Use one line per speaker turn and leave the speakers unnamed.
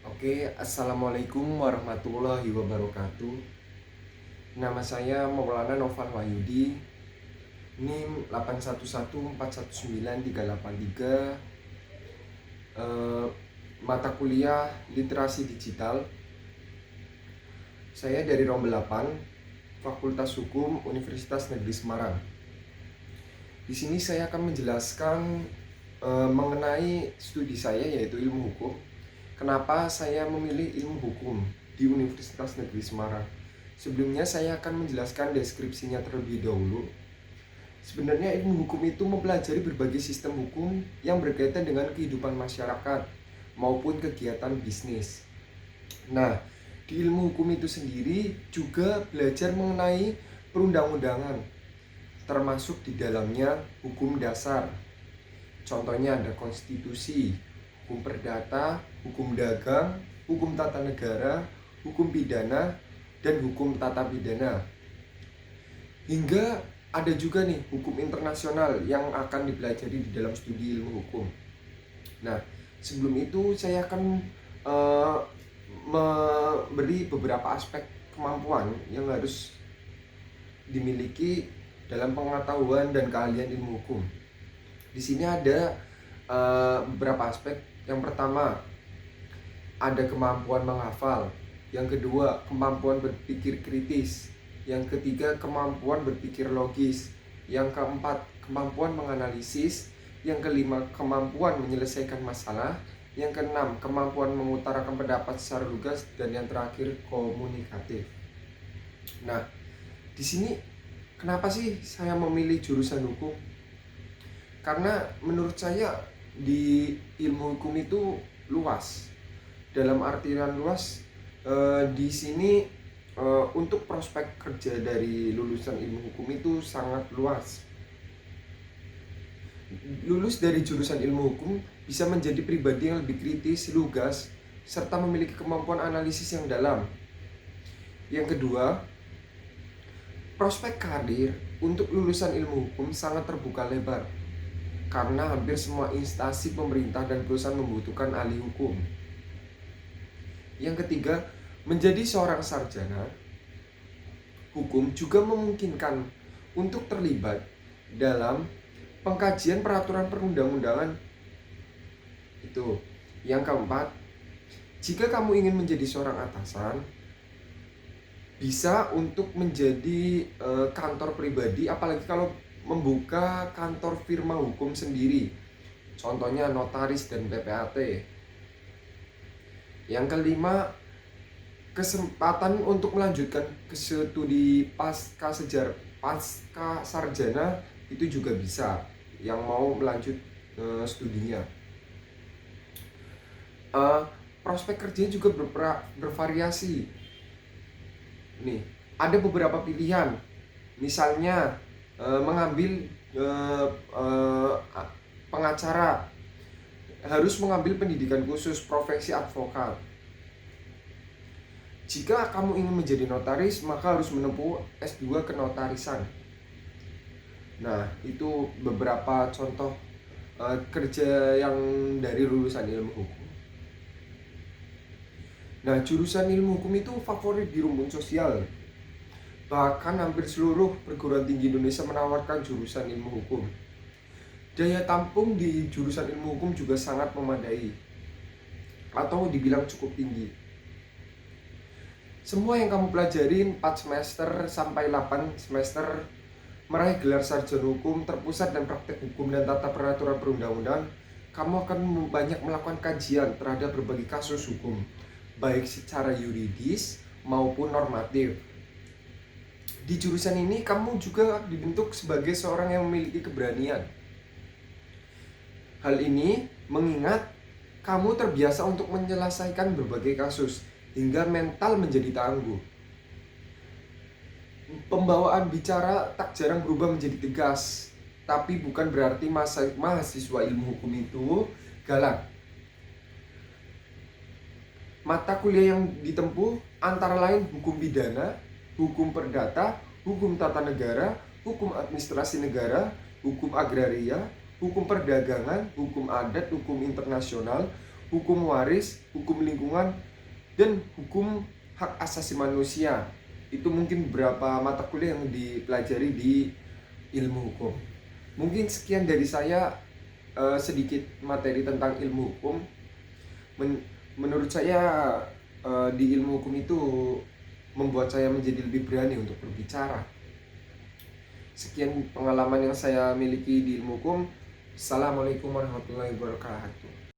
Oke, Assalamualaikum warahmatullahi wabarakatuh. Nama saya Maulana Novan Wahyudi, NIM 811419383, eh, mata kuliah Literasi Digital. Saya dari Rombel 8, Fakultas Hukum Universitas Negeri Semarang. Di sini saya akan menjelaskan mengenai studi saya, yaitu ilmu hukum. Kenapa saya memilih ilmu hukum di Universitas Negeri Semarang? Sebelumnya saya akan menjelaskan deskripsinya terlebih dahulu. Sebenarnya ilmu hukum itu mempelajari berbagai sistem hukum yang berkaitan dengan kehidupan masyarakat maupun kegiatan bisnis. Nah, di ilmu hukum itu sendiri juga belajar mengenai perundang-undangan, termasuk di dalamnya hukum dasar. Contohnya ada konstitusi, hukum perdata, hukum dagang, hukum tata negara, hukum pidana, dan hukum tata pidana. Hingga ada juga nih hukum internasional yang akan dipelajari di dalam studi ilmu hukum. Nah, sebelum itu saya akan memberi beberapa aspek kemampuan yang harus dimiliki dalam pengetahuan dan keahlian ilmu hukum. Di sini ada beberapa aspek. Yang pertama, ada kemampuan menghafal. Yang kedua, kemampuan berpikir kritis. Yang ketiga, kemampuan berpikir logis. Yang keempat, kemampuan menganalisis. Yang kelima, kemampuan menyelesaikan masalah. Yang keenam, kemampuan mengutarakan pendapat secara lugas. Dan yang terakhir, komunikatif. Nah, di sini kenapa sih saya memilih jurusan hukum? Karena menurut saya di ilmu hukum itu luas. Dalam artian luas, di sini untuk prospek kerja dari lulusan ilmu hukum itu sangat luas. Lulus dari jurusan ilmu hukum bisa menjadi pribadi yang lebih kritis, lugas, serta memiliki kemampuan analisis yang dalam. Yang kedua, prospek karir untuk lulusan ilmu hukum sangat terbuka lebar, karena hampir semua instansi pemerintah dan perusahaan membutuhkan ahli hukum. Yang ketiga, menjadi seorang sarjana hukum juga memungkinkan untuk terlibat dalam pengkajian peraturan perundang-undangan. Itu. Yang keempat, jika kamu ingin menjadi seorang atasan, bisa untuk menjadi kantor pribadi, apalagi kalau membuka kantor firma hukum sendiri, contohnya notaris dan PPAT. Yang kelima, kesempatan untuk melanjutkan ke studi pasca sarjana itu juga bisa, yang mau melanjut studinya. Prospek kerja juga bervariasi. Nih, ada beberapa pilihan. Misalnya mengambil pengacara, harus mengambil pendidikan khusus profesi advokat. Jika kamu ingin menjadi notaris, maka harus menempuh S2 kenotarisan. Nah, itu beberapa contoh kerja yang dari lulusan ilmu hukum. Nah, jurusan ilmu hukum itu favorit di rumpun sosial. Bahkan hampir seluruh perguruan tinggi Indonesia menawarkan jurusan ilmu hukum. Daya tampung di jurusan ilmu hukum juga sangat memadai, atau dibilang cukup tinggi. Semua yang kamu pelajarin 4 semester sampai 8 semester meraih gelar sarjana hukum terpusat dan praktek hukum dan tata peraturan perundang-undangan, kamu akan banyak melakukan kajian terhadap berbagai kasus hukum, baik secara yuridis maupun normatif. Di jurusan ini kamu juga dibentuk sebagai seorang yang memiliki keberanian. Hal ini mengingat kamu terbiasa untuk menyelesaikan berbagai kasus hingga mental menjadi tangguh. Pembawaan bicara tak jarang berubah menjadi tegas, tapi bukan berarti mahasiswa ilmu hukum itu galak. Mata kuliah yang ditempuh antara lain hukum pidana, hukum perdata, hukum tata negara, hukum administrasi negara, hukum agraria, hukum perdagangan, hukum adat, hukum internasional, hukum waris, hukum lingkungan, dan hukum hak asasi manusia. Itu mungkin beberapa mata kuliah yang dipelajari di ilmu hukum. Mungkin sekian dari saya, sedikit materi tentang ilmu hukum. Menurut saya di ilmu hukum itu membuat saya menjadi lebih berani untuk berbicara. Sekian pengalaman yang saya miliki di ilmu hukum. Assalamualaikum warahmatullahi wabarakatuh.